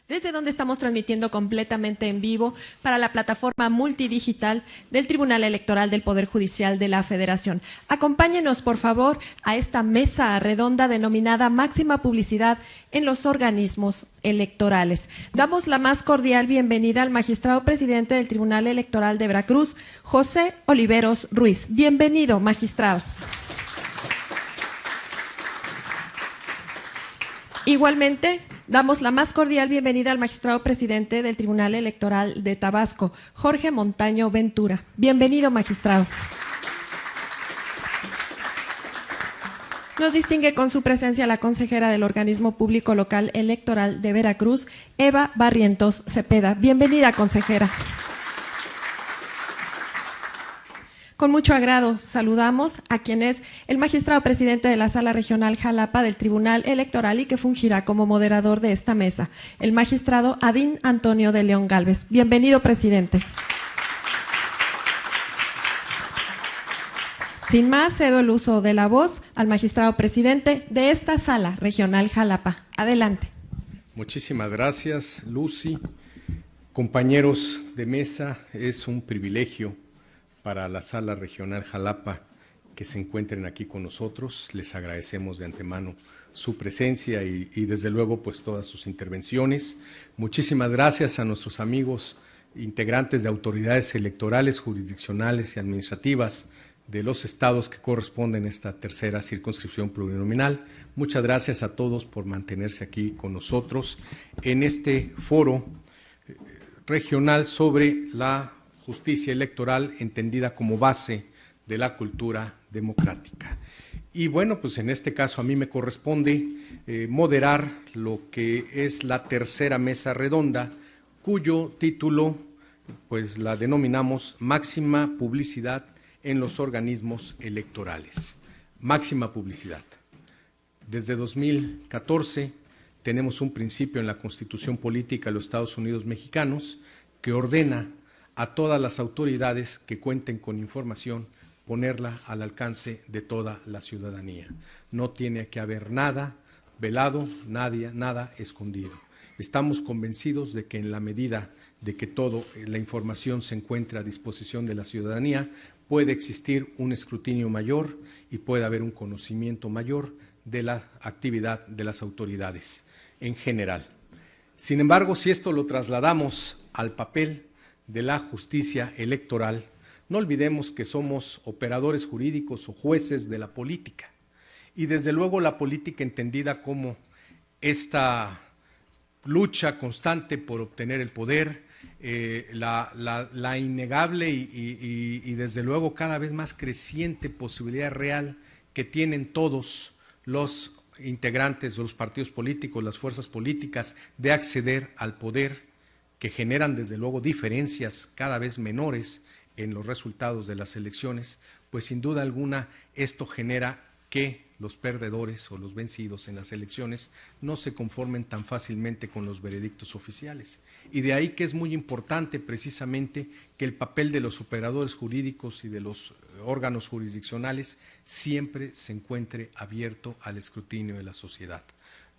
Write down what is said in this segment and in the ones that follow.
desde donde estamos transmitiendo completamente en vivo para la plataforma multidigital del Tribunal Electoral del Poder Judicial de la Federación. Acompáñenos, por favor, a esta mesa redonda denominada Máxima Publicidad en los organismos electorales. Damos la más cordial bienvenida al magistrado presidente del Tribunal Electoral de Veracruz, José Oliveros Ruiz. Bienvenido, magistrado. Igualmente, damos la más cordial bienvenida al magistrado presidente del Tribunal Electoral de Tabasco, Jorge Montaño Ventura. Bienvenido, magistrado. Nos distingue con su presencia la consejera del Organismo Público Local Electoral de Veracruz, Eva Barrientos Cepeda. Bienvenida, consejera. Con mucho agrado saludamos a quien es el magistrado presidente de la Sala Regional Jalapa del Tribunal Electoral y que fungirá como moderador de esta mesa, el magistrado Adín Antonio de León Gálvez. Bienvenido, presidente. Sin más, cedo el uso de la voz al magistrado presidente de esta Sala Regional Jalapa. Adelante. Muchísimas gracias, Lucy. Compañeros de mesa, es un privilegio para la Sala Regional Jalapa que se encuentren aquí con nosotros. Les agradecemos de antemano su presencia y desde luego pues todas sus intervenciones. Muchísimas gracias a nuestros amigos integrantes de autoridades electorales, jurisdiccionales y administrativas de los estados que corresponden a esta tercera circunscripción plurinominal. Muchas gracias a todos por mantenerse aquí con nosotros en este foro regional sobre la justicia electoral entendida como base de la cultura democrática. Y bueno, pues en este caso a mí me corresponde moderar lo que es la tercera mesa redonda, cuyo título pues la denominamos Máxima Publicidad en los organismos electorales. Máxima publicidad. Desde 2014 tenemos un principio en la Constitución Política de los Estados Unidos Mexicanos que ordena a todas las autoridades que cuenten con información, ponerla al alcance de toda la ciudadanía. No tiene que haber nada velado, nada escondido. Estamos convencidos de que en la medida de que toda la información se encuentre a disposición de la ciudadanía, puede existir un escrutinio mayor y puede haber un conocimiento mayor de la actividad de las autoridades en general. Sin embargo, si esto lo trasladamos al papel de la justicia electoral, no olvidemos que somos operadores jurídicos o jueces de la política y desde luego la política entendida como esta lucha constante por obtener el poder, la innegable y desde luego cada vez más creciente posibilidad real que tienen todos los integrantes de los partidos políticos, las fuerzas políticas, de acceder al poder, que generan desde luego diferencias cada vez menores en los resultados de las elecciones, pues sin duda alguna esto genera que los perdedores o los vencidos en las elecciones no se conformen tan fácilmente con los veredictos oficiales. Y de ahí que es muy importante precisamente que el papel de los operadores jurídicos y de los órganos jurisdiccionales siempre se encuentre abierto al escrutinio de la sociedad.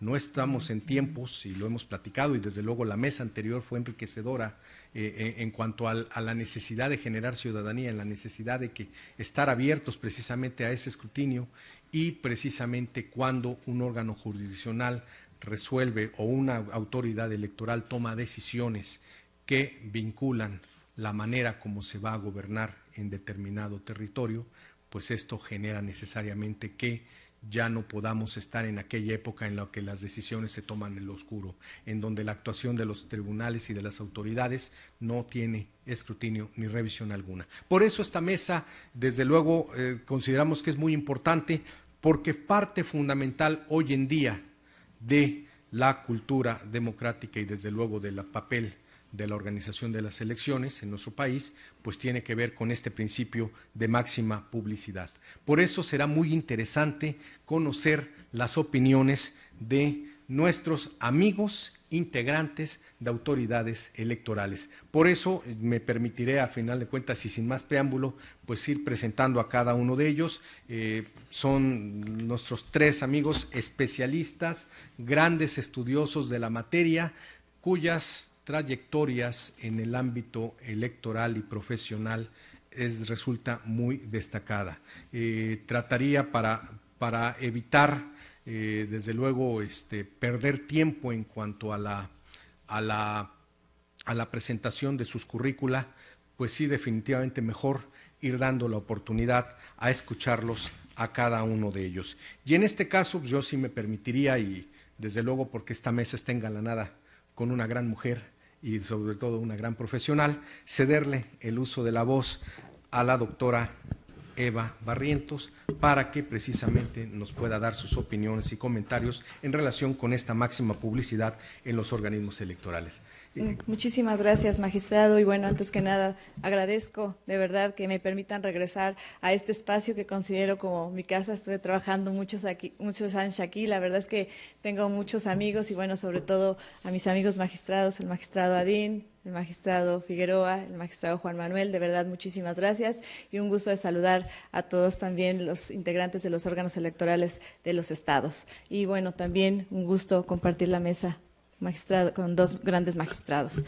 No estamos en tiempos, y lo hemos platicado, y desde luego la mesa anterior fue enriquecedora en cuanto a la necesidad de generar ciudadanía, en la necesidad de estar abiertos precisamente a ese escrutinio y precisamente cuando un órgano jurisdiccional resuelve o una autoridad electoral toma decisiones que vinculan la manera como se va a gobernar en determinado territorio, pues esto genera necesariamente que ya no podamos estar en aquella época en la que las decisiones se toman en lo oscuro, en donde la actuación de los tribunales y de las autoridades no tiene escrutinio ni revisión alguna. Por eso esta mesa, desde luego, consideramos que es muy importante porque parte fundamental hoy en día de la cultura democrática y desde luego del papel de la organización de las elecciones en nuestro país, pues tiene que ver con este principio de máxima publicidad. Por eso será muy interesante conocer las opiniones de nuestros amigos integrantes de autoridades electorales. Por eso me permitiré, a final de cuentas y sin más preámbulo, pues ir presentando a cada uno de ellos. Son nuestros tres amigos especialistas, grandes estudiosos de la materia, cuyas trayectorias en el ámbito electoral y profesional resulta muy destacada. Trataría para evitar, desde luego, perder tiempo en cuanto a la presentación de sus currícula, pues sí, definitivamente mejor ir dando la oportunidad a escucharlos a cada uno de ellos. Y en este caso, yo sí me permitiría, y desde luego porque esta mesa está engalanada con una gran mujer y sobre todo una gran profesional, cederle el uso de la voz a la doctora Eva Barrientos para que precisamente nos pueda dar sus opiniones y comentarios en relación con esta máxima publicidad en los organismos electorales. Muchísimas gracias, magistrado. Y bueno, antes que nada, agradezco de verdad que me permitan regresar a este espacio que considero como mi casa. Estuve trabajando muchos años aquí. La verdad es que tengo muchos amigos y bueno, sobre todo a mis amigos magistrados, el magistrado Adín, el magistrado Figueroa, el magistrado Juan Manuel. De verdad, muchísimas gracias y un gusto de saludar a todos también los integrantes de los órganos electorales de los estados. Y bueno, también un gusto compartir la mesa magistrado, con dos grandes magistrados.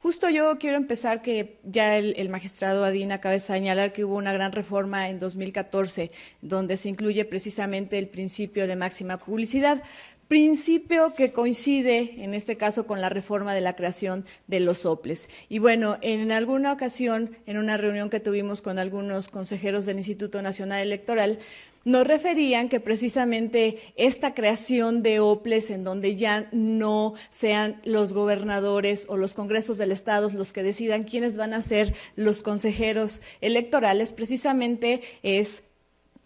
Justo yo quiero empezar que ya el magistrado Adín acaba de señalar que hubo una gran reforma en 2014, donde se incluye precisamente el principio de máxima publicidad, principio que coincide en este caso con la reforma de la creación de los soples. Y bueno, en alguna ocasión, en una reunión que tuvimos con algunos consejeros del Instituto Nacional Electoral, nos referían que precisamente esta creación de OPLES, en donde ya no sean los gobernadores o los congresos del Estado los que decidan quiénes van a ser los consejeros electorales, precisamente es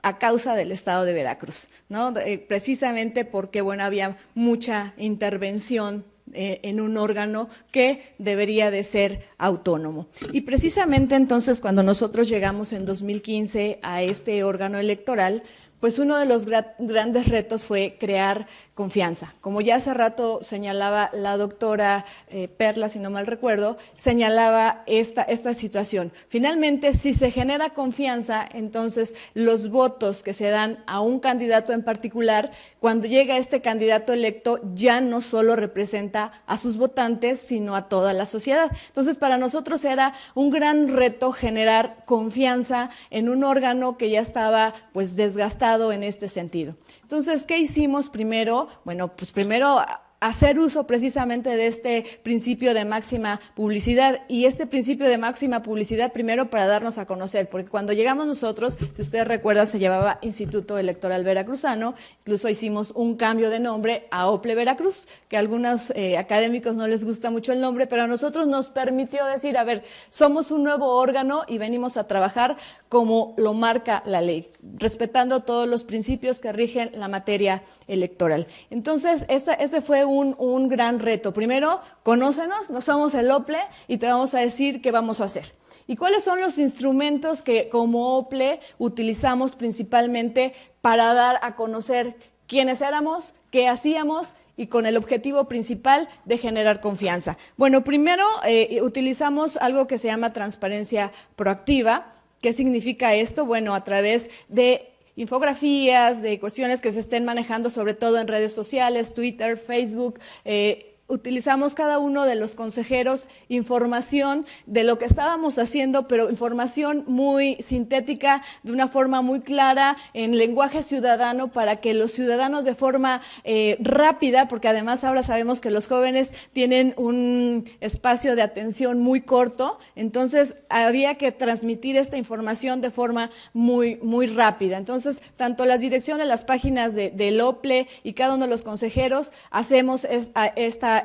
a causa del Estado de Veracruz, ¿no? Precisamente porque, bueno, había mucha intervención en un órgano que debería de ser autónomo. Y precisamente entonces cuando nosotros llegamos en 2015 a este órgano electoral, pues uno de los grandes retos fue crear confianza. Como ya hace rato señalaba la doctora Perla, si no mal recuerdo, señalaba esta situación. Finalmente, si se genera confianza, entonces los votos que se dan a un candidato en particular, cuando llega este candidato electo, ya no solo representa a sus votantes, sino a toda la sociedad. Entonces, para nosotros era un gran reto generar confianza en un órgano que ya estaba pues desgastado en este sentido. Entonces, ¿qué hicimos primero? Bueno, pues primero hacer uso precisamente de este principio de máxima publicidad, y este principio de máxima publicidad primero para darnos a conocer, porque cuando llegamos nosotros, si ustedes recuerdan, se llamaba Instituto Electoral Veracruzano, incluso hicimos un cambio de nombre a OPLE Veracruz, que a algunos académicos no les gusta mucho el nombre, pero a nosotros nos permitió decir, a ver, somos un nuevo órgano y venimos a trabajar como lo marca la ley, respetando todos los principios que rigen la materia electoral. Entonces, ese fue un gran reto. Primero, conócenos, no somos el OPLE y te vamos a decir qué vamos a hacer. ¿Y cuáles son los instrumentos que como OPLE utilizamos principalmente para dar a conocer quiénes éramos, qué hacíamos y con el objetivo principal de generar confianza? Bueno, primero utilizamos algo que se llama transparencia proactiva. ¿Qué significa esto? Bueno, a través de infografías, de cuestiones que se estén manejando sobre todo en redes sociales, Twitter, Facebook, utilizamos cada uno de los consejeros información de lo que estábamos haciendo, pero información muy sintética, de una forma muy clara, en lenguaje ciudadano, para que los ciudadanos de forma rápida, porque además ahora sabemos que los jóvenes tienen un espacio de atención muy corto, entonces había que transmitir esta información de forma muy rápida. Entonces, tanto las direcciones, las páginas del OPLE y cada uno de los consejeros hacemos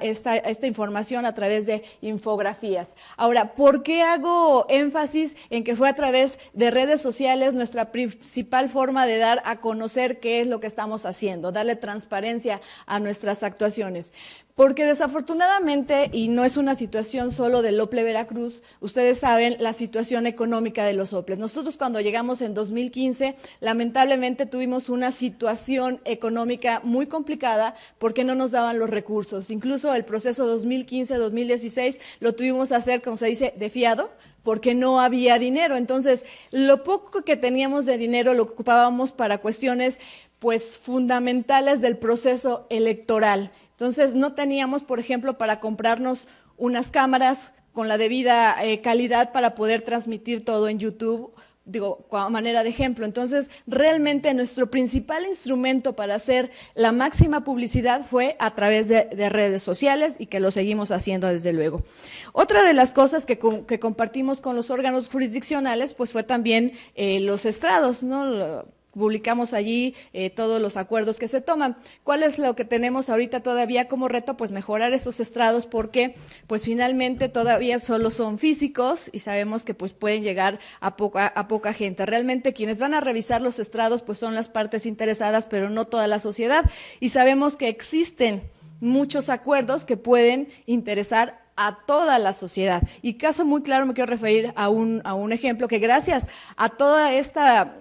esta información a través de infografías. Ahora, ¿por qué hago énfasis en que fue a través de redes sociales nuestra principal forma de dar a conocer qué es lo que estamos haciendo, darle transparencia a nuestras actuaciones? Porque desafortunadamente, y no es una situación solo del OPLE Veracruz, ustedes saben la situación económica de los OPLES. Nosotros cuando llegamos en 2015, lamentablemente tuvimos una situación económica muy complicada porque no nos daban los recursos. Incluso el proceso 2015-2016 lo tuvimos que hacer, como se dice, de fiado, porque no había dinero. Entonces, lo poco que teníamos de dinero lo ocupábamos para cuestiones pues fundamentales del proceso electoral. Entonces, no teníamos, por ejemplo, para comprarnos unas cámaras con la debida calidad para poder transmitir todo en YouTube, digo, a manera de ejemplo. Entonces, realmente nuestro principal instrumento para hacer la máxima publicidad fue a través de redes sociales y que lo seguimos haciendo desde luego. Otra de las cosas que compartimos con los órganos jurisdiccionales, pues fue también los estrados, ¿no? Publicamos allí todos los acuerdos que se toman. ¿Cuál es lo que tenemos ahorita todavía como reto? Pues mejorar esos estrados porque pues finalmente todavía solo son físicos y sabemos que pues pueden llegar a poca gente. Realmente quienes van a revisar los estrados pues son las partes interesadas, pero no toda la sociedad. Y sabemos que existen muchos acuerdos que pueden interesar a toda la sociedad. Y caso muy claro me quiero referir a un ejemplo que gracias a toda esta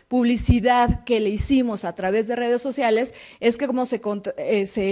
publicidad que le hicimos a través de redes sociales, es que como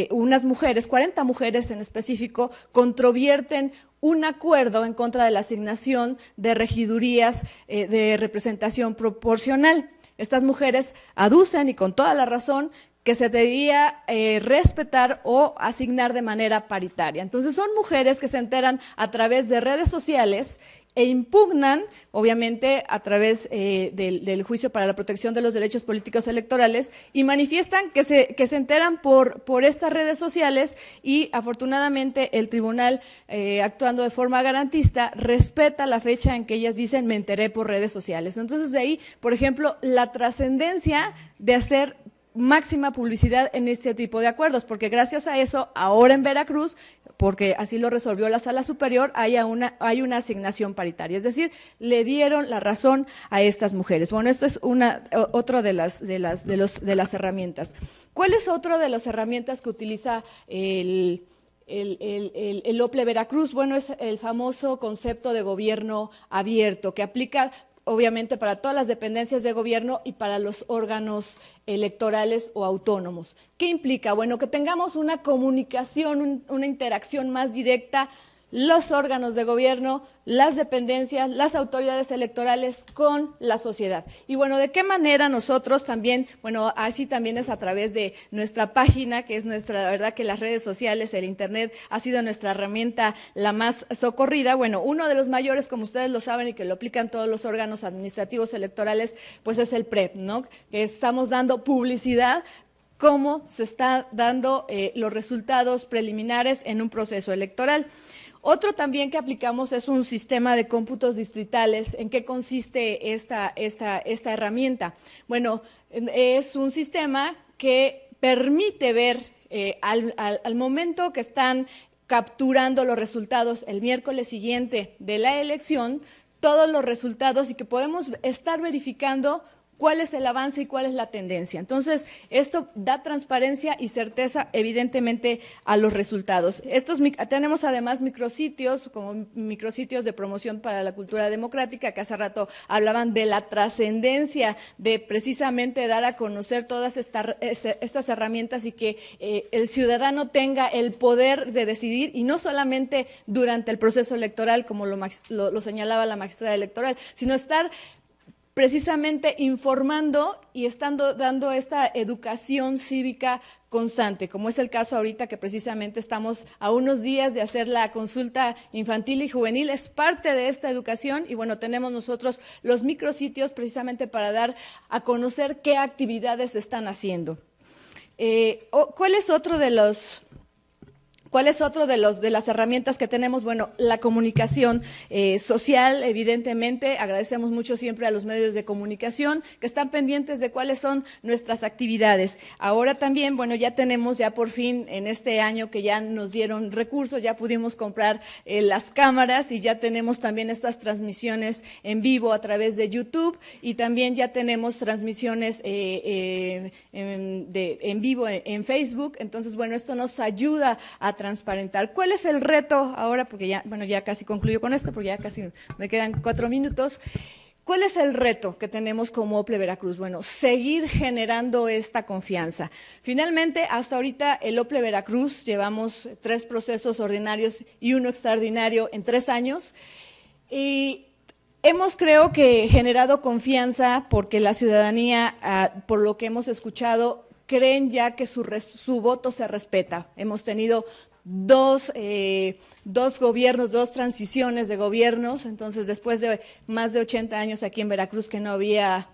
unas mujeres, 40 mujeres en específico, controvierten un acuerdo en contra de la asignación de regidurías de representación proporcional. Estas mujeres aducen, y con toda la razón, que se debía respetar o asignar de manera paritaria. Entonces son mujeres que se enteran a través de redes sociales e impugnan, obviamente, a través del juicio para la protección de los derechos políticos electorales y manifiestan que se enteran por estas redes sociales y afortunadamente el tribunal, actuando de forma garantista, respeta la fecha en que ellas dicen me enteré por redes sociales. Entonces de ahí, por ejemplo, la trascendencia de hacer máxima publicidad en este tipo de acuerdos, porque gracias a eso, ahora en Veracruz, porque así lo resolvió la Sala Superior, hay una asignación paritaria, es decir, le dieron la razón a estas mujeres. Bueno, esto es otra de las herramientas. ¿Cuál es otra de las herramientas que utiliza el OPLE Veracruz? Bueno, es el famoso concepto de gobierno abierto, que aplica obviamente para todas las dependencias de gobierno y para los órganos electorales o autónomos. ¿Qué implica? Bueno, que tengamos una comunicación, una interacción más directa, los órganos de gobierno, las dependencias, las autoridades electorales con la sociedad. Y bueno, ¿de qué manera nosotros también? Bueno, así también es a través de nuestra página, que es nuestra, la verdad que las redes sociales, el internet ha sido nuestra herramienta la más socorrida. Bueno, uno de los mayores, como ustedes lo saben y que lo aplican todos los órganos administrativos electorales, pues es el PREP, ¿no? Que estamos dando publicidad cómo se está dando los resultados preliminares en un proceso electoral. Otro también que aplicamos es un sistema de cómputos distritales. ¿En qué consiste esta herramienta? Bueno, es un sistema que permite ver al momento que están capturando los resultados el miércoles siguiente de la elección, todos los resultados y que podemos estar verificando cuál es el avance y cuál es la tendencia. Entonces, esto da transparencia y certeza, evidentemente, a los resultados. Tenemos además micrositios, como micrositios de promoción para la cultura democrática, que hace rato hablaban de la trascendencia de precisamente dar a conocer todas estas herramientas y que el ciudadano tenga el poder de decidir, y no solamente durante el proceso electoral, como lo señalaba la magistrada electoral, sino estar precisamente informando y dando esta educación cívica constante, como es el caso ahorita que precisamente estamos a unos días de hacer la consulta infantil y juvenil, es parte de esta educación y bueno, tenemos nosotros los micrositios precisamente para dar a conocer qué actividades se están haciendo. ¿Cuál es otro de las herramientas que tenemos? Bueno, la comunicación social, evidentemente. Agradecemos mucho siempre a los medios de comunicación que están pendientes de cuáles son nuestras actividades. Ahora también, bueno, ya tenemos por fin en este año que ya nos dieron recursos, ya pudimos comprar las cámaras y ya tenemos también estas transmisiones en vivo a través de YouTube y también ya tenemos transmisiones en vivo en Facebook. Entonces, bueno, esto nos ayuda a transparentar. ¿Cuál es el reto ahora? Porque ya casi concluyo con esto, porque ya casi me quedan 4 minutos. ¿Cuál es el reto que tenemos como OPLE Veracruz? Bueno, seguir generando esta confianza. Finalmente, hasta ahorita el OPLE Veracruz llevamos 3 procesos ordinarios y 1 extraordinario en 3 años y hemos, creo que, generado confianza porque la ciudadanía, por lo que hemos escuchado, creen ya que su voto se respeta. Hemos tenido dos gobiernos, dos transiciones de gobiernos, entonces después de más de 80 años aquí en Veracruz que no había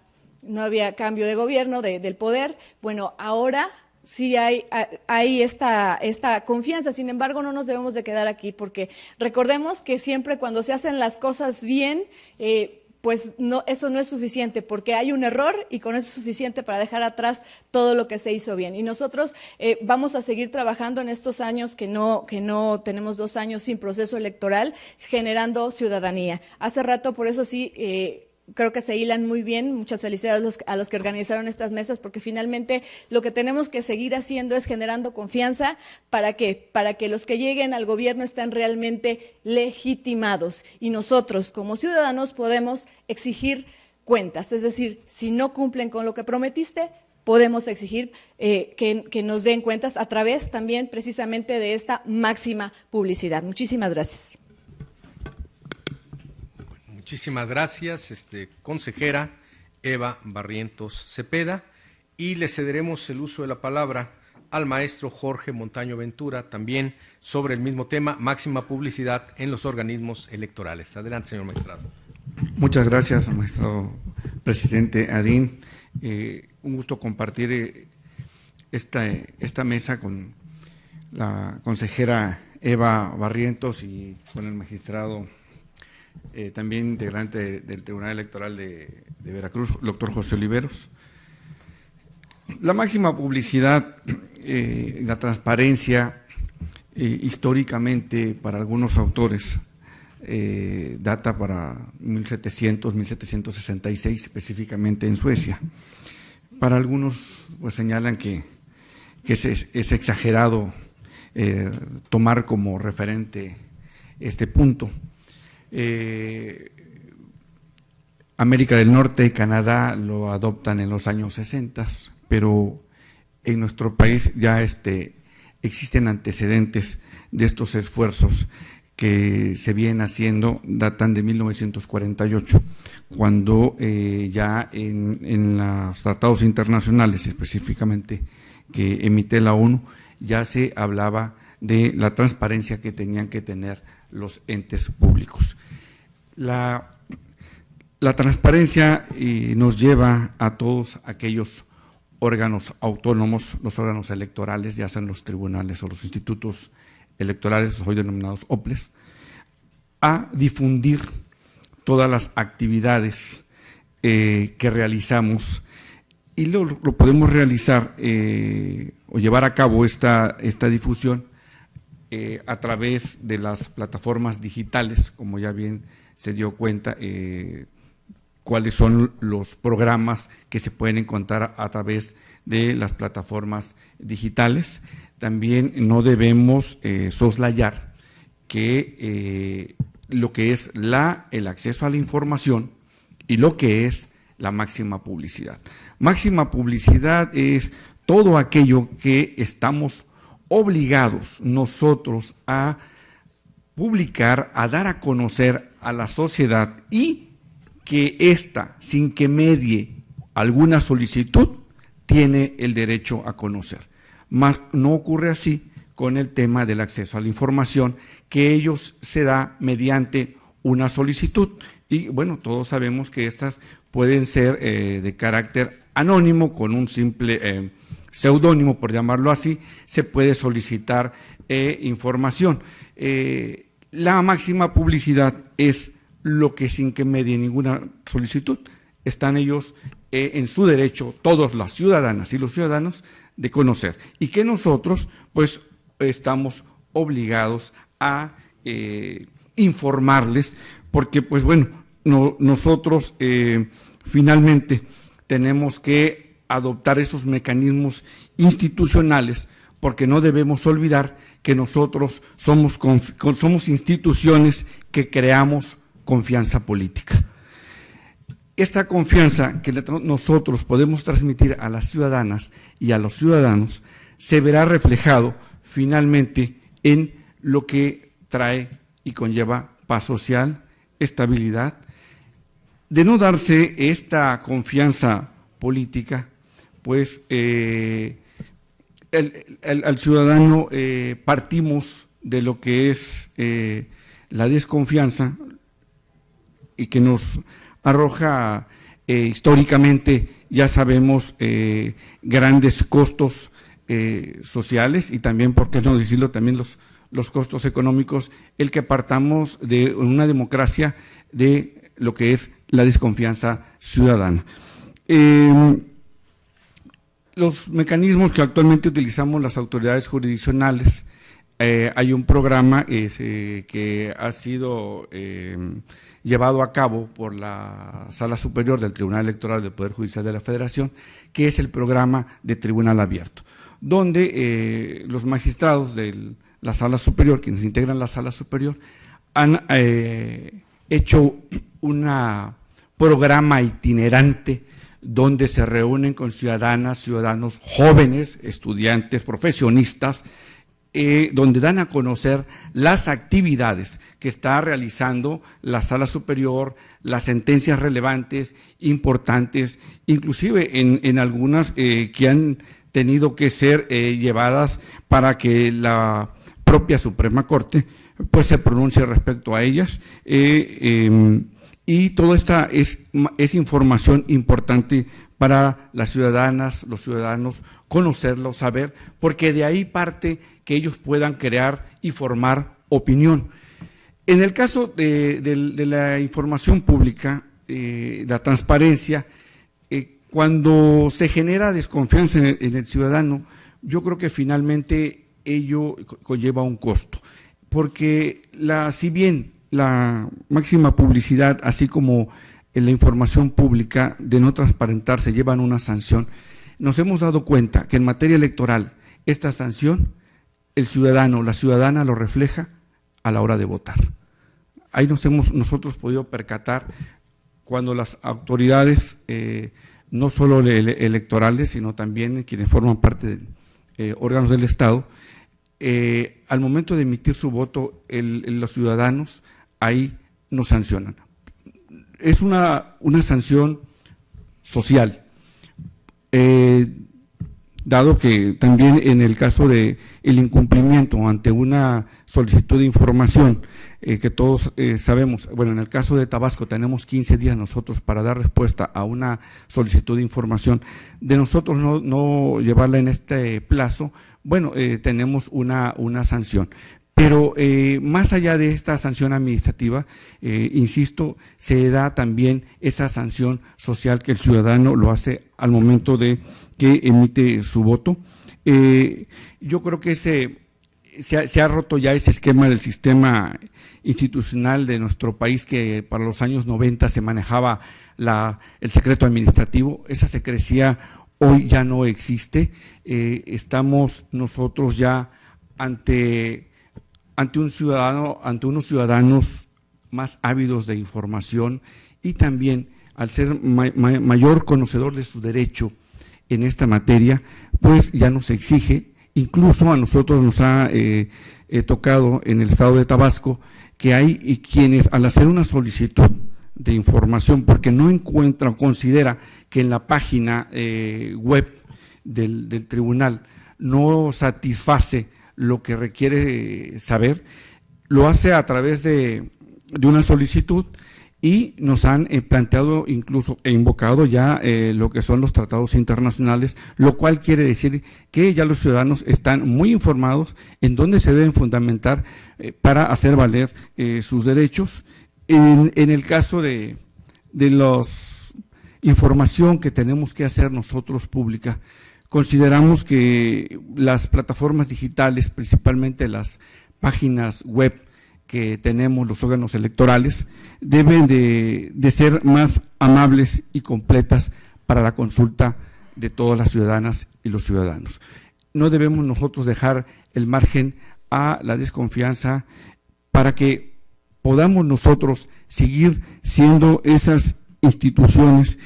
cambio de gobierno, del poder, bueno, ahora sí hay esta confianza. Sin embargo, no nos debemos de quedar aquí, porque recordemos que siempre cuando se hacen las cosas bien, pues no, eso no es suficiente, porque hay un error y con eso es suficiente para dejar atrás todo lo que se hizo bien. Y nosotros vamos a seguir trabajando en estos años que no tenemos 2 años sin proceso electoral, generando ciudadanía. Hace rato, por eso sí, creo que se hilan muy bien. Muchas felicidades a los que organizaron estas mesas, porque finalmente lo que tenemos que seguir haciendo es generando confianza. ¿Para qué? Para que los que lleguen al gobierno estén realmente legitimados y nosotros como ciudadanos podemos exigir cuentas. Es decir, si no cumplen con lo que prometiste, podemos exigir que nos den cuentas a través también precisamente de esta máxima publicidad. Muchísimas gracias. Muchísimas gracias, consejera Eva Barrientos Cepeda, y le cederemos el uso de la palabra al maestro Jorge Montaño Ventura, también sobre el mismo tema, máxima publicidad en los organismos electorales. Adelante, señor magistrado. Muchas gracias, maestro presidente Adín. Un gusto compartir esta mesa con la consejera Eva Barrientos y con el magistrado también integrante del Tribunal Electoral de Veracruz, el doctor José Oliveros. La máxima publicidad, la transparencia, históricamente para algunos autores, data para 1766, específicamente en Suecia. Para algunos pues señalan que es exagerado tomar como referente este punto. América del Norte y Canadá lo adoptan en los años 60, pero en nuestro país ya existen antecedentes de estos esfuerzos que se vienen haciendo, datan de 1948, cuando ya en los tratados internacionales, específicamente que emite la ONU, ya se hablaba de la transparencia que tenían que tener los entes públicos. La transparencia nos lleva a todos aquellos órganos autónomos, los órganos electorales, ya sean los tribunales o los institutos electorales, hoy denominados OPLES, a difundir todas las actividades que realizamos, y lo podemos realizar o llevar a cabo esta difusión a través de las plataformas digitales, como ya bien se dio cuenta, cuáles son los programas que se pueden encontrar a través de las plataformas digitales. También no debemos soslayar que lo que es el acceso a la información y lo que es la máxima publicidad. Máxima publicidad es todo aquello que estamos obligados nosotros a publicar, a dar a conocer a la sociedad, y que ésta, sin que medie alguna solicitud, tiene el derecho a conocer. Mas no ocurre así con el tema del acceso a la información, que ellos se da mediante una solicitud. Y bueno, todos sabemos que estas pueden ser de carácter anónimo, con un simple seudónimo, por llamarlo así, se puede solicitar información. La máxima publicidad es lo que, sin que medie ninguna solicitud, están ellos en su derecho, todas las ciudadanas y los ciudadanos, de conocer, y que nosotros pues estamos obligados a informarles, porque pues bueno, nosotros finalmente tenemos que adoptar esos mecanismos institucionales, porque no debemos olvidar que nosotros somos instituciones que creamos confianza política. Esta confianza que nosotros podemos transmitir a las ciudadanas y a los ciudadanos se verá reflejado finalmente en lo que trae y conlleva paz social, estabilidad. De no darse esta confianza política, pues al ciudadano partimos de lo que es la desconfianza y que nos arroja históricamente, ya sabemos, grandes costos sociales y también, por qué no decirlo, también los costos económicos, el que partamos de una democracia de lo que es la desconfianza ciudadana. Los mecanismos que actualmente utilizamos las autoridades jurisdiccionales, hay un programa que ha sido llevado a cabo por la Sala Superior del Tribunal Electoral del Poder Judicial de la Federación, que es el programa de Tribunal Abierto, donde los magistrados de la Sala Superior, quienes integran la Sala Superior, han hecho un programa itinerante donde se reúnen con ciudadanas, ciudadanos jóvenes, estudiantes, profesionistas, donde dan a conocer las actividades que está realizando la Sala Superior, las sentencias relevantes, importantes, inclusive en algunas que han tenido que ser llevadas para que la propia Suprema Corte pues se pronuncie respecto a ellas. Y toda esta es información importante para las ciudadanas, los ciudadanos, conocerlo, saber, porque de ahí parte que ellos puedan crear y formar opinión. En el caso de la información pública, la transparencia, cuando se genera desconfianza en el ciudadano, yo creo que finalmente ello conlleva un costo, porque si bien la máxima publicidad, así como en la información pública de no transparentarse llevan una sanción, nos hemos dado cuenta que en materia electoral esta sanción el ciudadano, la ciudadana lo refleja a la hora de votar. Ahí nos hemos nosotros podido percatar cuando las autoridades, no solo electorales, sino también quienes forman parte de órganos del Estado, al momento de emitir su voto, los ciudadanos ahí nos sancionan. Es una sanción social, dado que también en el caso de el incumplimiento ante una solicitud de información, que todos sabemos, bueno, en el caso de Tabasco tenemos 15 días nosotros para dar respuesta a una solicitud de información, de nosotros no llevarla en este plazo, bueno, tenemos una sanción. Pero más allá de esta sanción administrativa, insisto, se da también esa sanción social que el ciudadano lo hace al momento de que emite su voto. Yo creo que se ha roto ya ese esquema del sistema institucional de nuestro país, que para los años 90 se manejaba el secreto administrativo. Esa secrecía hoy ya no existe. Estamos nosotros ya ante unos ciudadanos más ávidos de información, y también al ser mayor conocedor de su derecho en esta materia, pues ya nos exige. Incluso a nosotros nos ha tocado en el estado de Tabasco que hay quienes, al hacer una solicitud de información, porque no encuentra o considera que en la página web del tribunal no satisface lo que requiere saber, lo hace a través de una solicitud, y nos han planteado incluso e invocado ya lo que son los tratados internacionales, lo cual quiere decir que ya los ciudadanos están muy informados en dónde se deben fundamentar para hacer valer sus derechos. En el caso de la información que tenemos que hacer nosotros pública, consideramos que las plataformas digitales, principalmente las páginas web que tenemos los órganos electorales, deben de ser más amables y completas para la consulta de todas las ciudadanas y los ciudadanos. No debemos nosotros dejar el margen a la desconfianza para que podamos nosotros seguir siendo esas instituciones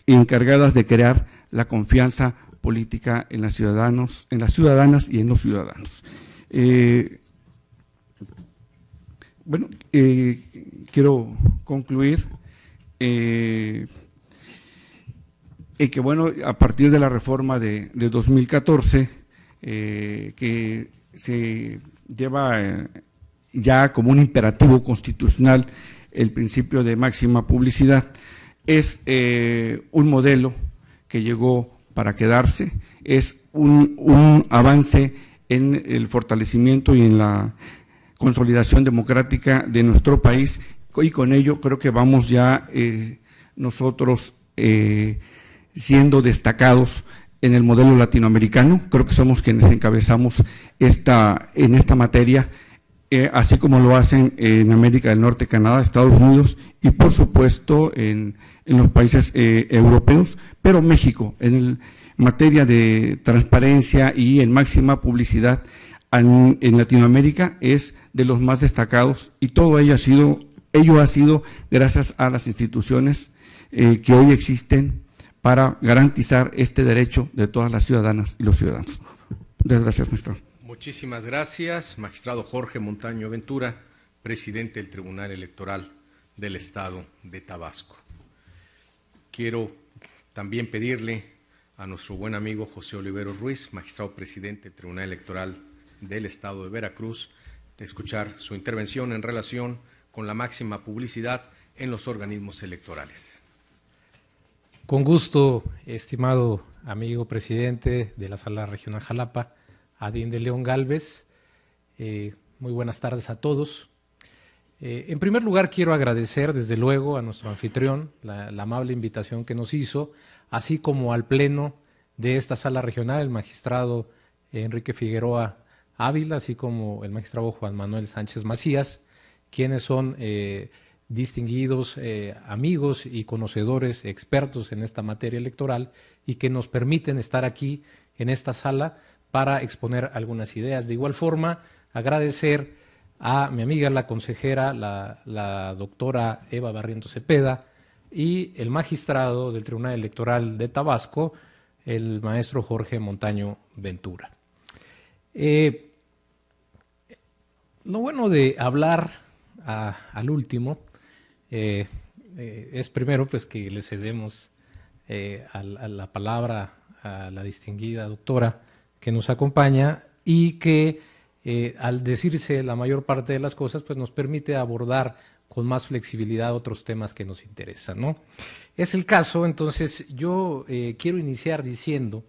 encargadas de crear la confianza política en las ciudadanas y en los ciudadanos. Quiero concluir que bueno, a partir de la reforma de 2014, que se lleva ya como un imperativo constitucional el principio de máxima publicidad. Es un modelo que llegó para quedarse, es un avance en el fortalecimiento y en la consolidación democrática de nuestro país, y con ello creo que vamos ya nosotros siendo destacados en el modelo latinoamericano. Creo que somos quienes encabezamos en esta materia, así como lo hacen en América del Norte, Canadá, Estados Unidos y por supuesto en los países europeos, pero México en materia de transparencia y en máxima publicidad en Latinoamérica es de los más destacados, y todo ello ha sido gracias a las instituciones que hoy existen para garantizar este derecho de todas las ciudadanas y los ciudadanos. Muchas gracias, maestro. Muchísimas gracias, magistrado Jorge Montaño Ventura, presidente del Tribunal Electoral del Estado de Tabasco. Quiero también pedirle a nuestro buen amigo José Oliveros Ruiz, magistrado presidente del Tribunal Electoral del Estado de Veracruz, de escuchar su intervención en relación con la máxima publicidad en los organismos electorales. Con gusto, estimado amigo presidente de la Sala Regional Jalapa, Adín de León Gálvez. Muy buenas tardes a todos. En primer lugar, quiero agradecer desde luego a nuestro anfitrión la amable invitación que nos hizo, así como al pleno de esta Sala Regional, el magistrado Enrique Figueroa Ávila, así como el magistrado Juan Manuel Sánchez Macías, quienes son distinguidos amigos y conocedores, expertos en esta materia electoral, y que nos permiten estar aquí en esta sala para exponer algunas ideas. De igual forma, agradecer a mi amiga, la consejera, la doctora Eva Barrientos Cepeda, y el magistrado del Tribunal Electoral de Tabasco, el maestro Jorge Montaño Ventura. Lo bueno de hablar al último es primero pues que le cedemos a la palabra a la distinguida doctora que nos acompaña, y que al decirse la mayor parte de las cosas pues nos permite abordar con más flexibilidad otros temas que nos interesan, ¿no? Es el caso. Entonces yo quiero iniciar diciendo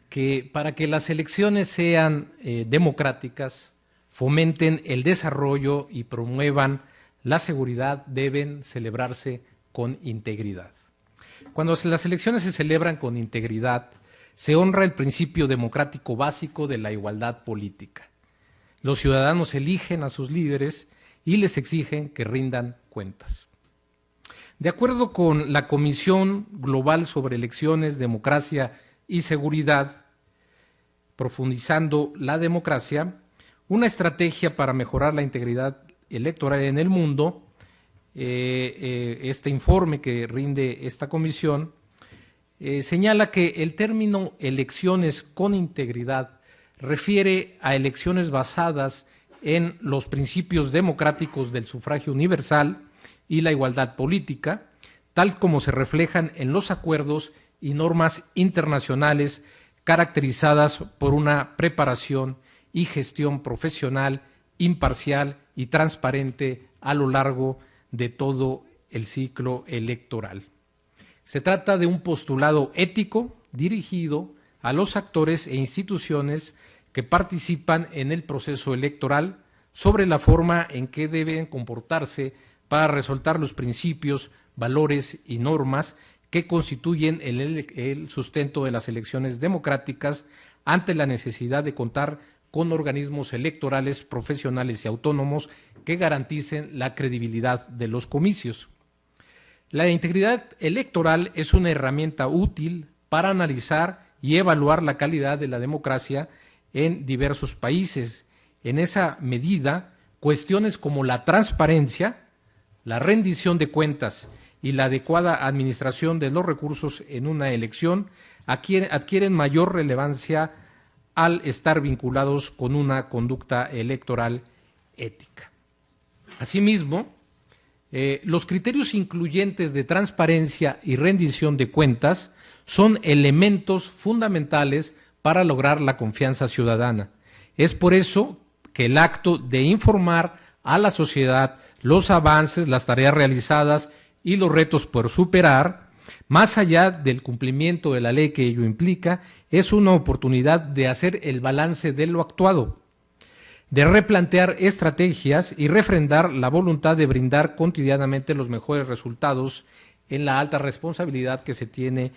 que para que las elecciones sean democráticas, fomenten el desarrollo y promuevan la seguridad, deben celebrarse con integridad. Cuando las elecciones se celebran con integridad, se honra el principio democrático básico de la igualdad política. Los ciudadanos eligen a sus líderes y les exigen que rindan cuentas. De acuerdo con la Comisión Global sobre Elecciones, Democracia y Seguridad, profundizando la democracia, una estrategia para mejorar la integridad electoral en el mundo, este informe que rinde esta comisión, señala que el término elecciones con integridad refiere a elecciones basadas en los principios democráticos del sufragio universal y la igualdad política, tal como se reflejan en los acuerdos y normas internacionales caracterizadas por una preparación y gestión profesional, imparcial y transparente a lo largo de todo el ciclo electoral. Se trata de un postulado ético dirigido a los actores e instituciones que participan en el proceso electoral sobre la forma en que deben comportarse para resaltar los principios, valores y normas que constituyen el sustento de las elecciones democráticas ante la necesidad de contar con organismos electorales profesionales y autónomos que garanticen la credibilidad de los comicios. La integridad electoral es una herramienta útil para analizar y evaluar la calidad de la democracia en diversos países. En esa medida, cuestiones como la transparencia, la rendición de cuentas y la adecuada administración de los recursos en una elección adquieren mayor relevancia al estar vinculados con una conducta electoral ética. Asimismo, los criterios incluyentes de transparencia y rendición de cuentas son elementos fundamentales para lograr la confianza ciudadana. Es por eso que el acto de informar a la sociedad los avances, las tareas realizadas y los retos por superar, más allá del cumplimiento de la ley que ello implica, es una oportunidad de hacer el balance de lo actuado, de replantear estrategias y refrendar la voluntad de brindar cotidianamente los mejores resultados en la alta responsabilidad que se tiene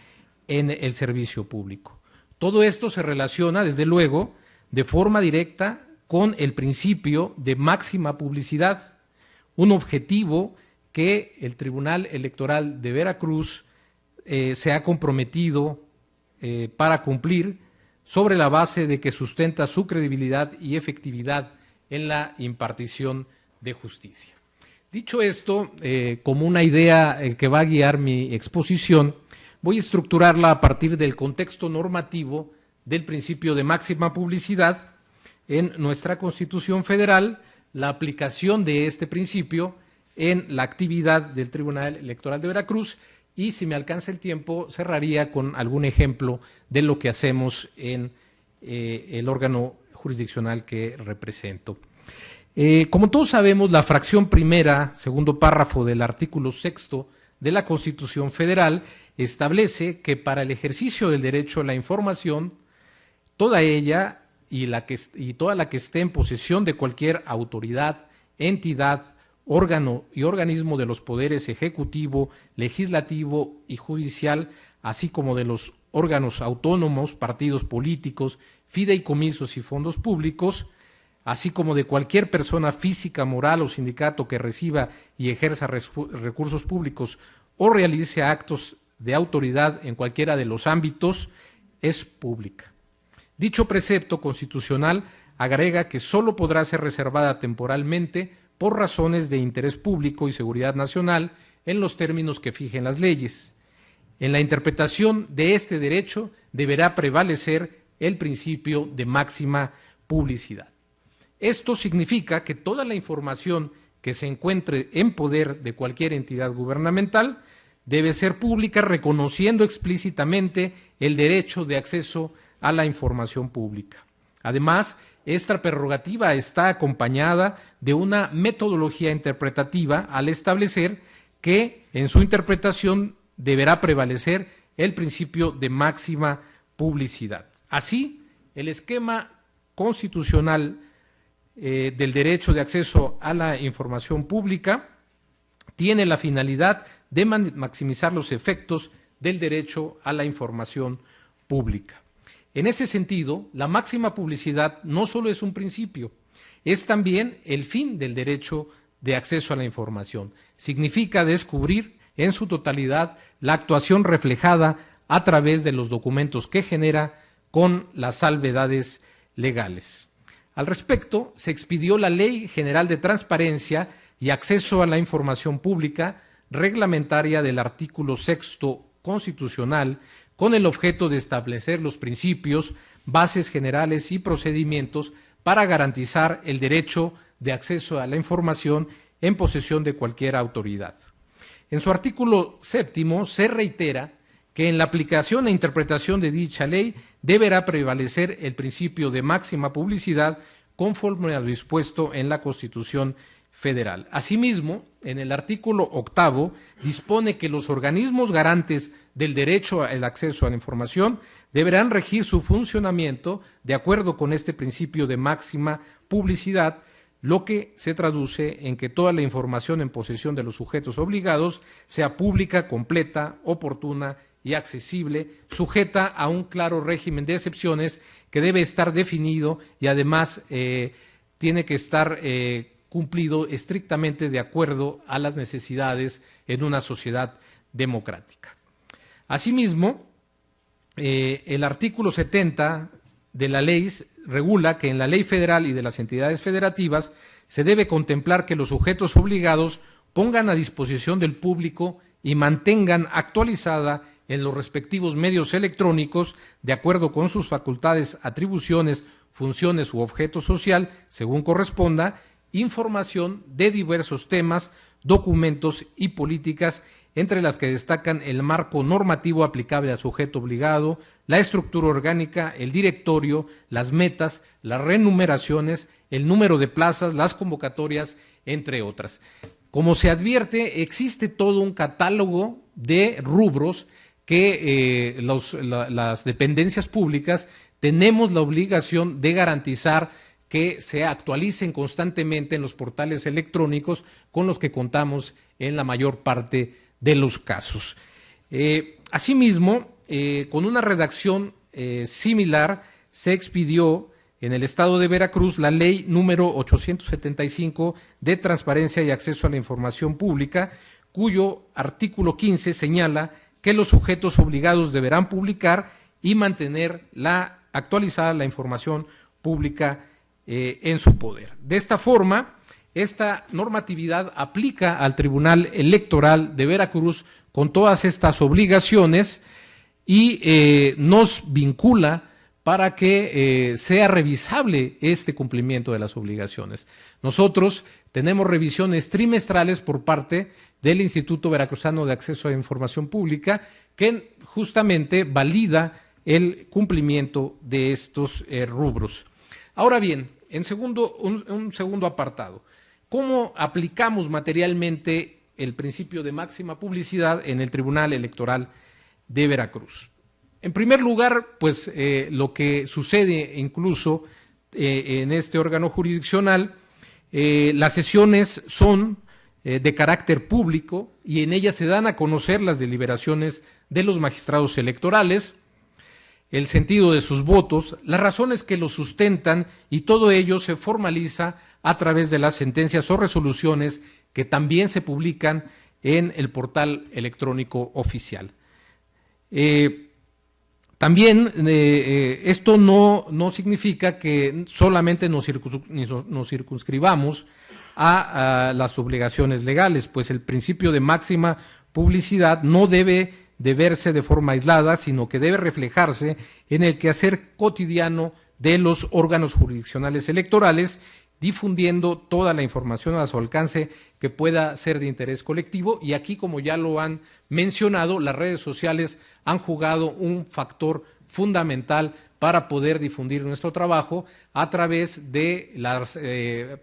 en el servicio público. Todo esto se relaciona, desde luego, de forma directa con el principio de máxima publicidad, un objetivo que el Tribunal Electoral de Veracruz se ha comprometido para cumplir, sobre la base de que sustenta su credibilidad y efectividad en la impartición de justicia. Dicho esto, como una idea que va a guiar mi exposición, voy a estructurarla a partir del contexto normativo del principio de máxima publicidad en nuestra Constitución Federal, la aplicación de este principio en la actividad del Tribunal Electoral de Veracruz y, si me alcanza el tiempo, cerraría con algún ejemplo de lo que hacemos en el órgano jurisdiccional que represento. Como todos sabemos, la fracción primera, segundo párrafo del artículo 6º de la Constitución Federal establece que para el ejercicio del derecho a la información, toda ella y toda la que esté en posesión de cualquier autoridad, entidad, órgano y organismo de los poderes ejecutivo, legislativo y judicial, así como de los órganos autónomos, partidos políticos, fideicomisos y fondos públicos, así como de cualquier persona física, moral o sindicato que reciba y ejerza recursos públicos o realice actos de autoridad en cualquiera de los ámbitos, es pública. Dicho precepto constitucional agrega que sólo podrá ser reservada temporalmente por razones de interés público y seguridad nacional en los términos que fijen las leyes. En la interpretación de este derecho deberá prevalecer el principio de máxima publicidad. Esto significa que toda la información que se encuentre en poder de cualquier entidad gubernamental debe ser pública, reconociendo explícitamente el derecho de acceso a la información pública. Además, esta prerrogativa está acompañada de una metodología interpretativa al establecer que en su interpretación deberá prevalecer el principio de máxima publicidad. Así, el esquema constitucional del derecho de acceso a la información pública tiene la finalidad de maximizar los efectos del derecho a la información pública. En ese sentido, la máxima publicidad no solo es un principio, es también el fin del derecho de acceso a la información. Significa descubrir en su totalidad la actuación reflejada a través de los documentos que genera con las salvedades legales. Al respecto, se expidió la Ley General de Transparencia y Acceso a la Información Pública, reglamentaria del artículo 6º constitucional, con el objeto de establecer los principios, bases generales y procedimientos para garantizar el derecho de acceso a la información en posesión de cualquier autoridad. En su artículo 7º se reitera que en la aplicación e interpretación de dicha ley deberá prevalecer el principio de máxima publicidad conforme a lo dispuesto en la Constitución Federal. Asimismo, en el artículo 8º dispone que los organismos garantes del derecho al acceso a la información deberán regir su funcionamiento de acuerdo con este principio de máxima publicidad, lo que se traduce en que toda la información en posesión de los sujetos obligados sea pública, completa, oportuna y accesible, sujeta a un claro régimen de excepciones que debe estar definido y además tiene que estar cumplido estrictamente de acuerdo a las necesidades en una sociedad democrática. Asimismo, el artículo 70 de la ley regula que en la ley federal y de las entidades federativas se debe contemplar que los sujetos obligados pongan a disposición del público y mantengan actualizada en los respectivos medios electrónicos, de acuerdo con sus facultades, atribuciones, funciones u objeto social, según corresponda, información de diversos temas, documentos y políticas entre las que destacan el marco normativo aplicable al sujeto obligado, la estructura orgánica, el directorio, las metas, las remuneraciones, el número de plazas, las convocatorias, entre otras. Como se advierte, existe todo un catálogo de rubros que las dependencias públicas tenemos la obligación de garantizar que se actualicen constantemente en los portales electrónicos con los que contamos en la mayor parte de los casos. Asimismo, con una redacción similar, se expidió en el estado de Veracruz la ley número 875 de transparencia y acceso a la información pública, cuyo artículo 15 señala que los sujetos obligados deberán publicar y mantener actualizada la información pública en su poder. De esta forma, esta normatividad aplica al Tribunal Electoral de Veracruz con todas estas obligaciones y nos vincula para que sea revisable este cumplimiento de las obligaciones. Nosotros tenemos revisiones trimestrales por parte del Instituto Veracruzano de Acceso a la Información Pública que justamente valida el cumplimiento de estos rubros. Ahora bien, en un segundo apartado, ¿cómo aplicamos materialmente el principio de máxima publicidad en el Tribunal Electoral de Veracruz? En primer lugar, pues lo que sucede incluso en este órgano jurisdiccional, las sesiones son de carácter público y en ellas se dan a conocer las deliberaciones de los magistrados electorales, el sentido de sus votos, las razones que los sustentan y todo ello se formaliza a través de las sentencias o resoluciones que también se publican en el portal electrónico oficial. También esto no significa que solamente nos circunscribamos a las obligaciones legales, pues el principio de máxima publicidad no debe de verse de forma aislada, sino que debe reflejarse en el quehacer cotidiano de los órganos jurisdiccionales electorales, difundiendo toda la información a su alcance que pueda ser de interés colectivo. Y aquí, como ya lo han mencionado, las redes sociales han jugado un factor fundamental para poder difundir nuestro trabajo a través de las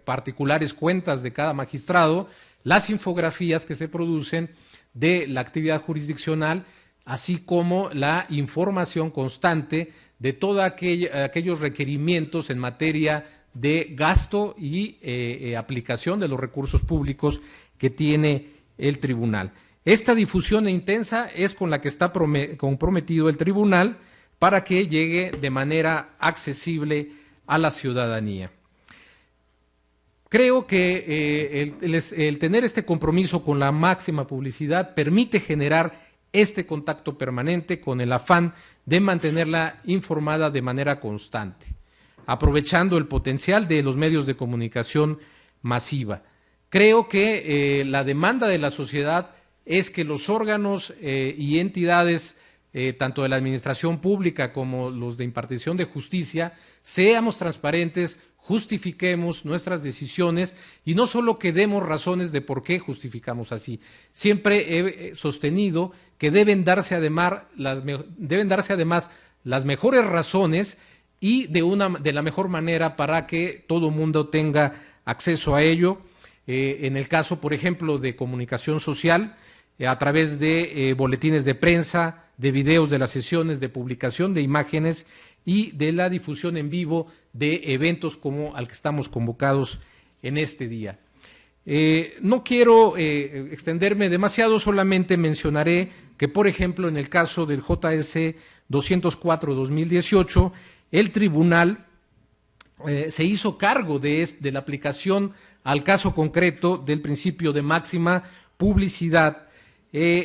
particulares cuentas de cada magistrado, las infografías que se producen de la actividad jurisdiccional, así como la información constante de todos aquellos requerimientos en materia de gasto y aplicación de los recursos públicos que tiene el tribunal. Esta difusión intensa es con la que está comprometido el tribunal para que llegue de manera accesible a la ciudadanía. Creo que el tener este compromiso con la máxima publicidad permite generar este contacto permanente con el afán de mantenerla informada de manera constante, aprovechando el potencial de los medios de comunicación masiva. Creo que la demanda de la sociedad es que los órganos y entidades, tanto de la administración pública como los de impartición de justicia, seamos transparentes, justifiquemos nuestras decisiones y no solo que demos razones de por qué justificamos así. Siempre he sostenido que deben darse además las mejores razones y de la mejor manera para que todo mundo tenga acceso a ello. En el caso, por ejemplo, de comunicación social, a través de boletines de prensa, de videos de las sesiones, de publicación de imágenes y de la difusión en vivo de eventos como al que estamos convocados en este día. No quiero extenderme demasiado, solamente mencionaré que, por ejemplo, en el caso del JS 204-2018, el tribunal se hizo cargo de la aplicación al caso concreto del principio de máxima publicidad,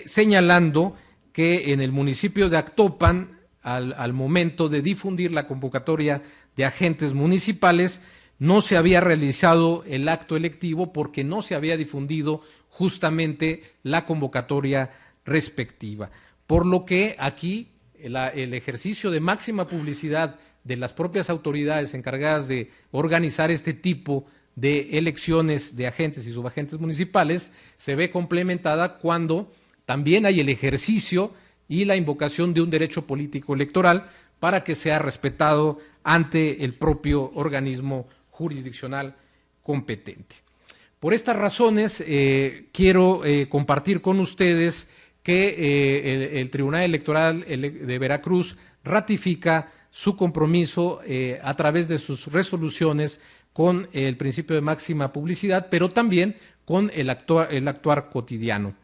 señalando que en el municipio de Actopan, al momento de difundir la convocatoria de agentes municipales, no se había realizado el acto electivo porque no se había difundido justamente la convocatoria respectiva. Por lo que aquí el ejercicio de máxima publicidad de las propias autoridades encargadas de organizar este tipo de elecciones de agentes y subagentes municipales se ve complementada cuando también hay el ejercicio y la invocación de un derecho político electoral para que sea respetado ante el propio organismo jurisdiccional competente. Por estas razones, quiero compartir con ustedes que el Tribunal Electoral de Veracruz ratifica su compromiso a través de sus resoluciones con el principio de máxima publicidad, pero también con el actuar cotidiano.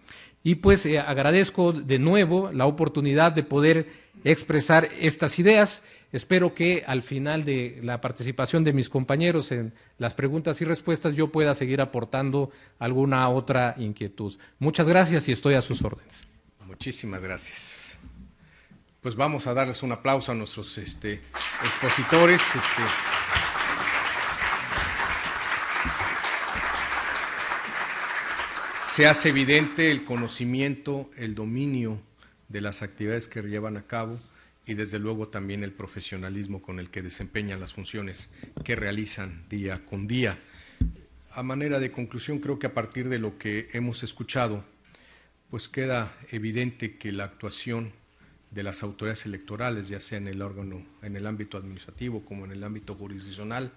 Y pues agradezco de nuevo la oportunidad de poder expresar estas ideas. Espero que al final de la participación de mis compañeros en las preguntas y respuestas yo pueda seguir aportando alguna otra inquietud. Muchas gracias y estoy a sus órdenes. Muchísimas gracias. Pues vamos a darles un aplauso a nuestros expositores. Se hace evidente el conocimiento, el dominio de las actividades que llevan a cabo y desde luego también el profesionalismo con el que desempeñan las funciones que realizan día con día. A manera de conclusión, creo que a partir de lo que hemos escuchado, pues queda evidente que la actuación de las autoridades electorales, ya sea en el órgano, en el ámbito administrativo como en el ámbito jurisdiccional,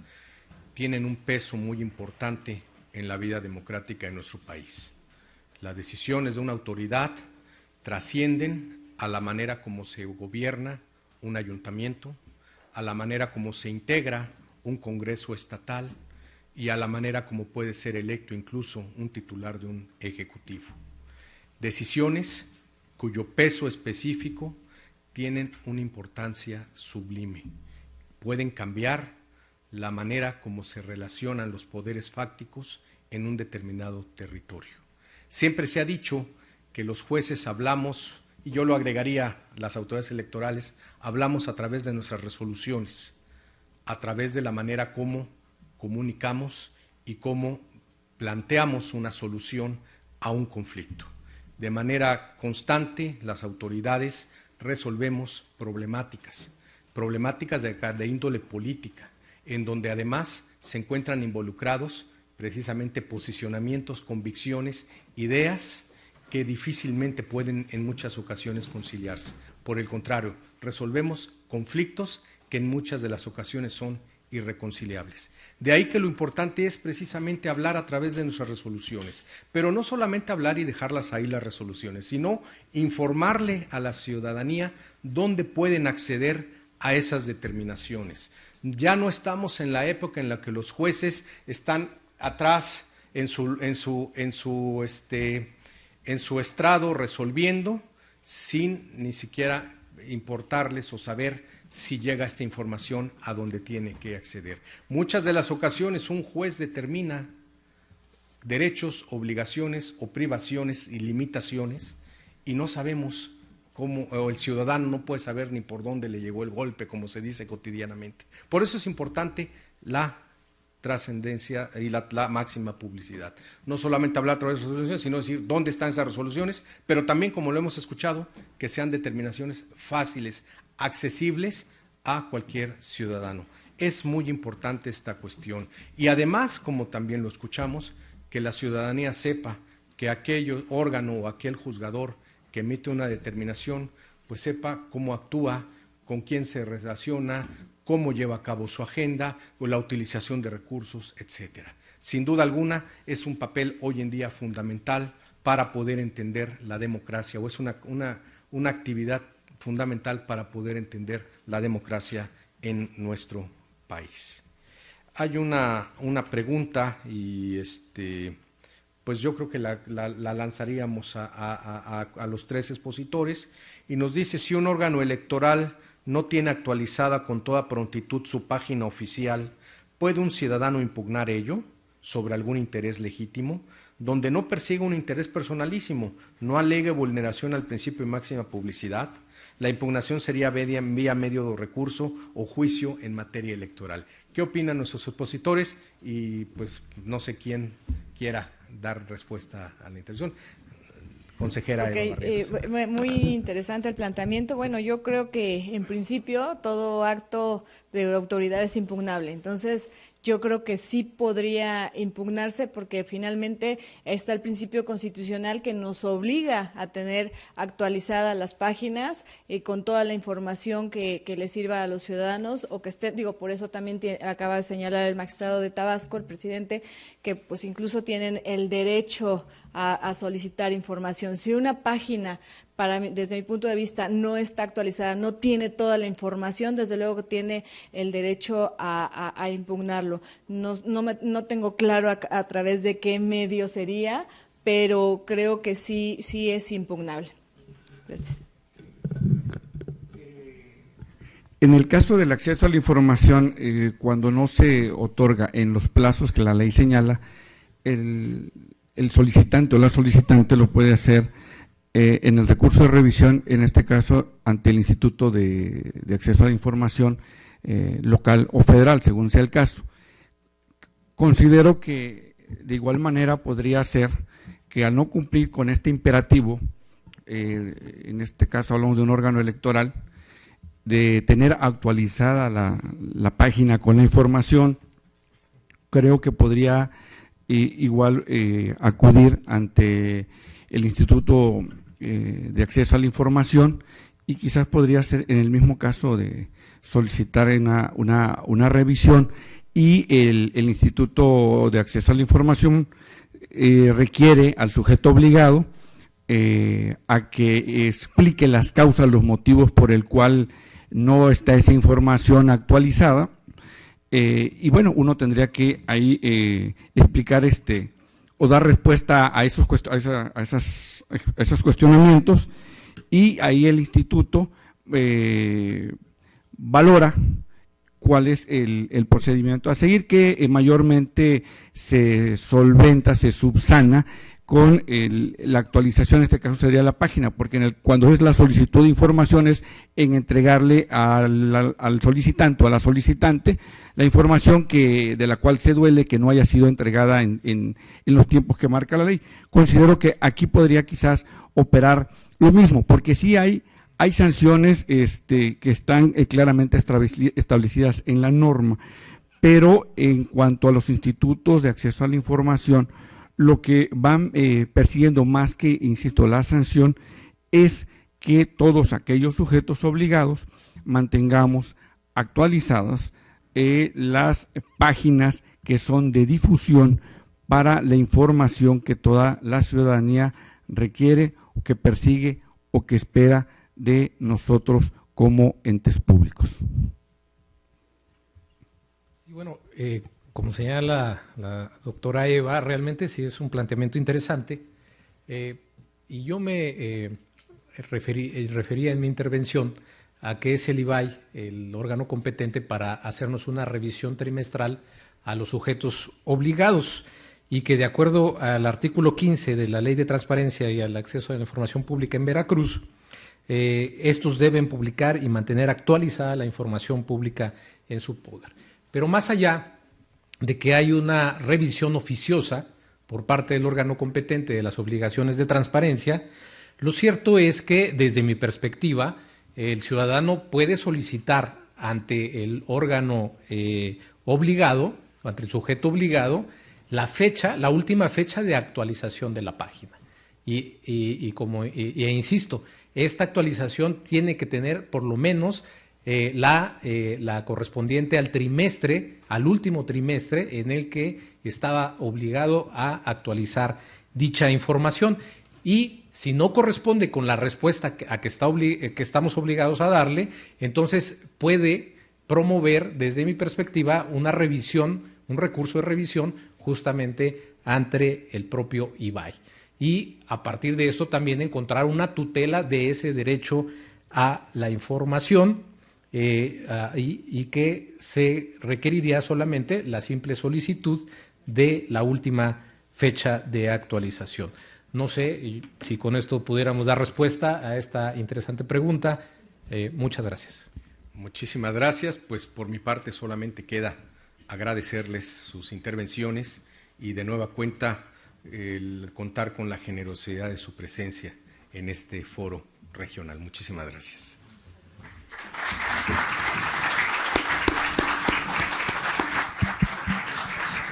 tienen un peso muy importante en la vida democrática de nuestro país. Las decisiones de una autoridad trascienden a la manera como se gobierna un ayuntamiento, a la manera como se integra un congreso estatal y a la manera como puede ser electo incluso un titular de un ejecutivo. Decisiones cuyo peso específico tienen una importancia sublime. Pueden cambiar la manera como se relacionan los poderes fácticos en un determinado territorio. Siempre se ha dicho que los jueces hablamos, y yo lo agregaría, las autoridades electorales, hablamos a través de nuestras resoluciones, a través de la manera como comunicamos y cómo planteamos una solución a un conflicto. De manera constante, las autoridades resolvemos problemáticas de índole política, en donde además se encuentran involucrados precisamente posicionamientos, convicciones, ideas que difícilmente pueden en muchas ocasiones conciliarse. Por el contrario, resolvemos conflictos que en muchas de las ocasiones son irreconciliables. De ahí que lo importante es precisamente hablar a través de nuestras resoluciones, pero no solamente hablar y dejarlas ahí las resoluciones, sino informarle a la ciudadanía dónde pueden acceder a esas determinaciones. Ya no estamos en la época en la que los jueces están atrás en su estrado resolviendo sin ni siquiera importarles o saber si llega esta información a donde tiene que acceder. Muchas de las ocasiones un juez determina derechos, obligaciones o privaciones y limitaciones y no sabemos cómo, o el ciudadano no puede saber ni por dónde le llegó el golpe, como se dice cotidianamente. Por eso es importante la trascendencia y la máxima publicidad. No solamente hablar a través de resoluciones, sino decir dónde están esas resoluciones, pero también, como lo hemos escuchado, que sean determinaciones fáciles, accesibles a cualquier ciudadano. Es muy importante esta cuestión. Y además, como también lo escuchamos, que la ciudadanía sepa que aquel órgano o aquel juzgador que emite una determinación, pues sepa cómo actúa, con quién se relaciona, cómo lleva a cabo su agenda o la utilización de recursos, etcétera. Sin duda alguna, es un papel hoy en día fundamental para poder entender la democracia, o es una actividad fundamental para poder entender la democracia en nuestro país. Hay una pregunta y pues yo creo que la lanzaríamos a los tres expositores y nos dice: si un órgano electoral no tiene actualizada con toda prontitud su página oficial, ¿puede un ciudadano impugnar ello sobre algún interés legítimo, donde no persiga un interés personalísimo, no alegue vulneración al principio de máxima publicidad? La impugnación sería vía medio de recurso o juicio en materia electoral. ¿Qué opinan nuestros expositores? Y pues no sé quién quiera dar respuesta a la intervención. Consejera Eva Barrientos. Muy interesante el planteamiento. Bueno, yo creo que en principio todo acto de autoridad es impugnable. Entonces, yo creo que sí podría impugnarse porque finalmente está el principio constitucional que nos obliga a tener actualizadas las páginas con toda la información que le sirva a los ciudadanos o que esté, por eso también acaba de señalar el magistrado de Tabasco, el presidente, que pues incluso tienen el derecho a solicitar información. Si una página, desde mi punto de vista, no está actualizada, no tiene toda la información, desde luego que tiene el derecho a impugnarlo. No tengo claro a través de qué medio sería, pero creo que sí es impugnable. Gracias. En el caso del acceso a la información, cuando no se otorga en los plazos que la ley señala, el solicitante o la solicitante lo puede hacer en el recurso de revisión, en este caso ante el Instituto de Acceso a la Información local o federal, según sea el caso. Considero que de igual manera podría ser que al no cumplir con este imperativo, en este caso hablamos de un órgano electoral, de tener actualizada la página con la información, creo que podría igual acudir ante el Instituto de Acceso a la Información y quizás podría ser en el mismo caso de solicitar una revisión y el Instituto de Acceso a la Información requiere al sujeto obligado a que explique las causas, los motivos por el cual no está esa información actualizada. Y bueno, uno tendría que ahí explicar o dar respuesta a esos cuestionamientos y ahí el instituto valora cuál es el procedimiento a seguir, que mayormente se solventa, se subsana con la actualización, en este caso sería la página, porque cuando es la solicitud de informaciones, en entregarle al solicitante o a la solicitante la información de la cual se duele que no haya sido entregada en los tiempos que marca la ley. Considero que aquí podría quizás operar lo mismo, porque sí hay sanciones que están claramente establecidas en la norma, pero en cuanto a los institutos de acceso a la información, lo que van persiguiendo más que, insisto, la sanción, es que todos aquellos sujetos obligados mantengamos actualizadas las páginas que son de difusión para la información que toda la ciudadanía requiere, o que persigue, o que espera de nosotros como entes públicos. Sí, bueno, como señala la doctora Eva, realmente sí es un planteamiento interesante y yo me refería en mi intervención a que es el IBAI el órgano competente para hacernos una revisión trimestral a los sujetos obligados y que de acuerdo al artículo 15 de la Ley de Transparencia y al Acceso a la Información Pública en Veracruz, estos deben publicar y mantener actualizada la información pública en su poder. Pero más allá de que hay una revisión oficiosa por parte del órgano competente de las obligaciones de transparencia, lo cierto es que, desde mi perspectiva, el ciudadano puede solicitar ante el órgano obligado, ante el sujeto obligado, la última fecha de actualización de la página. E insisto, esta actualización tiene que tener por lo menos la correspondiente al trimestre, al último trimestre en el que estaba obligado a actualizar dicha información. Y si no corresponde con la respuesta que estamos obligados a darle, entonces puede promover, desde mi perspectiva, una revisión, un recurso de revisión justamente ante el propio IBAI. Y a partir de esto también encontrar una tutela de ese derecho a la información, y que se requeriría solamente la simple solicitud de la última fecha de actualización. No sé si con esto pudiéramos dar respuesta a esta interesante pregunta. Muchas gracias. Muchísimas gracias. Pues por mi parte solamente queda agradecerles sus intervenciones y de nueva cuenta el contar con la generosidad de su presencia en este foro regional. Muchísimas gracias.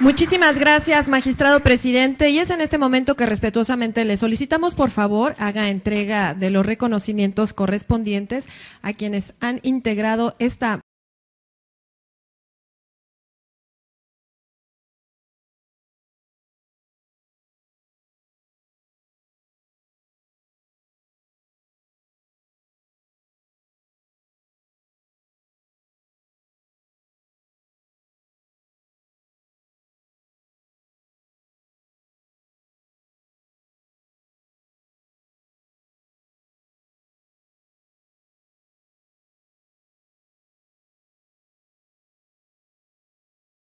Muchísimas gracias, magistrado presidente. Y es en este momento que respetuosamente le solicitamos, por favor, haga entrega de los reconocimientos correspondientes a quienes han integrado esta